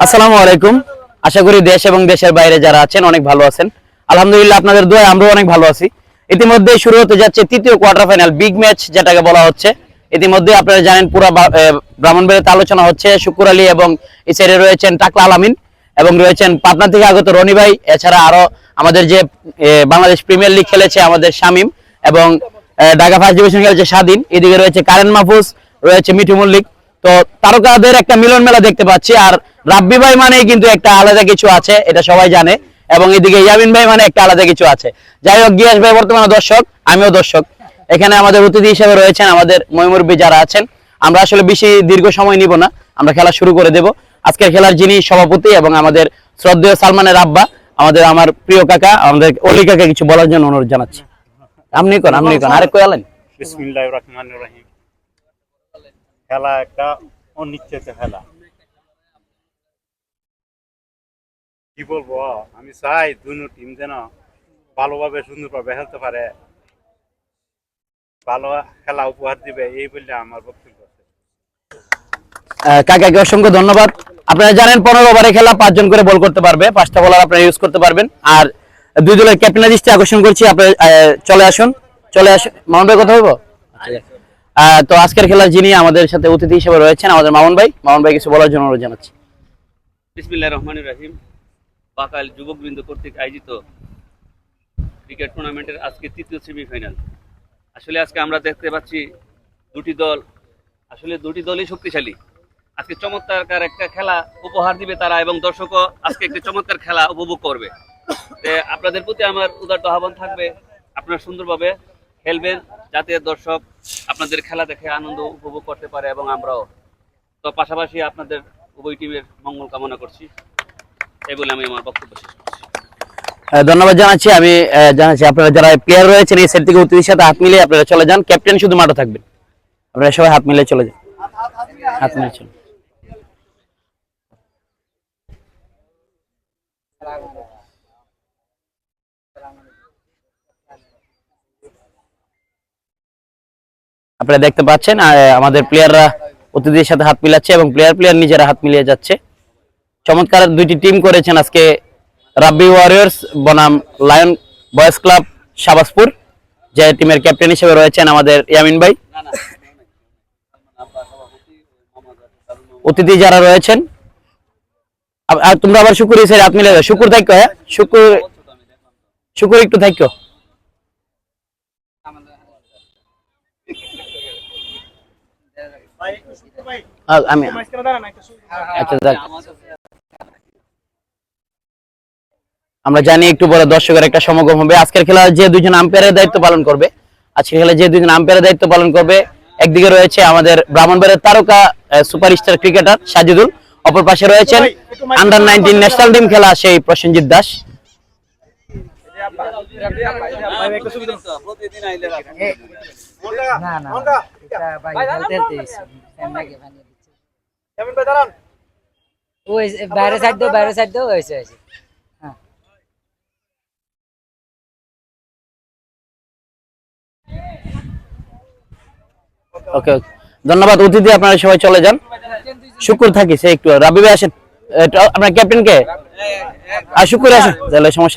আসসালামু আলাইকুম। আশা করি দেশ এবং দেশের বাইরে যারা আছেন অনেক ভালো আছেন। আলহামদুলিল্লাহ আপনাদের দোয়ায় আমরাও অনেক ভালো আছি। ইতিমধ্যে শুরু হতে যাচ্ছে তৃতীয় কোয়ার্টার ফাইনাল বিগ ম্যাচ যেটাকে বলা হচ্ছে। ইতিমধ্যে আপনারা জানেন পুরো ব্রাহ্মণবাড়িয়াতে আলোচনা হচ্ছে। শুকুর আলী এবং এই সাইডে রয়েছেন টাকলা আলামিন এবং রয়েছেন পাবনা থেকে আগত রনি ভাই। এছাড়া আরো আমাদের যে বাংলাদেশ প্রিমিয়ার লিগ খেলেছে আমাদের শামীম এবং ঢাকা ফার্স্ট ডিভিশন খেলেছে স্বাধীন। এদিকে রয়েছে কারেন মাহফুজ, রয়েছে মিঠু মল্লিক। তো তারকাদের একটা মিলন মেলা দেখতে পাচ্ছি। আর রাব্বি ভাই মানে কিন্তু একটা আলাদা কিছু আছে, এটা সবাই জানে। এবং এদিকে ইয়ামিন ভাই মানে একটা আলাদা কিছু আছে। যাই হোক, গিয়াস ভাই বর্তমানে দর্শক, আমিও দর্শক। এখানে আমাদের অতিথি হিসেবে রয়েছেন আমাদের ময়মুরবি যারা আছেন। আমরা আসলে বেশি দীর্ঘ সময় নিব না, আমরা খেলা শুরু করে দেব। আজকের খেলার যিনি সভাপতি এবং আমাদের শ্রদ্ধেয় সালমানের আব্বা, আমার প্রিয় কাকা, আমাদের অলি কাকা কিছু বলার জন্য অনুরোধ জানাচ্ছি। আপনি কোন আরেক কই আলেন। বিসমিল্লাহির রহমানির রহিম। খেলা একটা অনিশ্চিত খেলা, কি বলবো। আমি চাই দুটো টিম যেন ভালোভাবে সুন্দরভাবে খেলতে পারে, ভালো খেলা উপহার দিবে, এই বললে আমার বক্তব্য। কাকাকে অসংখ্য ধন্যবাদ। আপনারা জানেন 15 ওভারে খেলা, 5 জন করে বল করতে পারবে, 5টা বলার আপনারা ইউজ করতে পারবেন। আর দুই দলের ক্যাপ্টেনের দৃষ্টি আকর্ষণ করছি, আপনারা চলে আসুন। মামুন ভাই কথা বলবো। তো আজকের খেলার যিনি আমাদের সাথে অতিথি হিসেবে রয়েছেন আমাদের মামুন ভাই কিছু বলার জন্য অনুরোধ জানাচ্ছি। বিসমিল্লাহির রহমানির রহিম। বাকাল যুবকবৃন্দ কর্তৃক আয়োজিত ক্রিকেট টুর্নামেন্টের আজকে তৃতীয় সেমিফাইনাল। আসলে আজকে আমরা দেখতে পাচ্ছি দুটি দলই শক্তিশালী। আজকে চমৎকার একটা খেলা উপহার দিবে তারা এবং দর্শকও আজকে একটি চমৎকার খেলা উপভোগ করবে। আপনাদের প্রতি আমার উদারত আহ্বান থাকবে, আপনারা সুন্দরভাবে খেলবেন যাতে দর্শক আপনাদের খেলা দেখে আনন্দ উপভোগ করতে পারে এবং আমরাও। তো পাশাপাশি আপনাদের উভয় টিমের মঙ্গল কামনা করছি, এই বলে আমি আমার বক্তব্য শেষ করছি। ধন্যবাদ জানাচ্ছি। আমি জানাচ্ছি আপনারা যারা প্লেয়ার রয়েছেন এই সাইড থেকে অতিথির সাথে হাত মিলিয়ে আপনারা চলে যান। ক্যাপ্টেন শুধু মাঠে থাকবেন, আপনারা সবাই হাত মিলিয়ে চলে যান। হাত মিলিয়ে চলে আপনারা দেখতে পাচ্ছেন আমাদের প্লেয়াররা অতিথির সাথে হাত মিলাচ্ছে এবং প্লেয়ার নিজেরা হাত মিলিয়ে যাচ্ছে। চমৎকার দুইটি টিম করেছেন আজকে, রাব্বি ওয়ারিয়র্স বনাম লায়ন বয়েজ ক্লাব শাহবাজপুর, যে টিমের ক্যাপ্টেন হিসেবে রয়েছেন আমাদের ইয়ামিন ভাই। অতিথি যারা রয়েছেন আর তোমরা আবার শুকুর হিসেবে হাত মিলিয়ে যাও। শুকুর থাকো, হ্যাঁ শুকুর একটু থাকো। আমরা জানি একটু পরে দর্শকের একটা সমাগম হবে। আজকের খেলার যে দুজন আম্পায়ারের দায়িত্ব পালন করবে, একদিকে রয়েছে আমাদের ব্রাহ্মণবাড়িয়ার তারকা সুপারস্টার ক্রিকেটার সাজিদুল, অপর পাশে রয়েছেন আন্ডার 19 ন্যাশনাল টিম খেলা সেই প্রসেনজিৎ দাস। ওকে, ধন্যবাদ অতিথি, আপনারা সবাই চলে যান। শুকুর থাকিস একটু, রাবি ভাই আসেন, আপনার ক্যাপ্টেন কে আর শুকুর আসেন, তাহলে সমস্যা।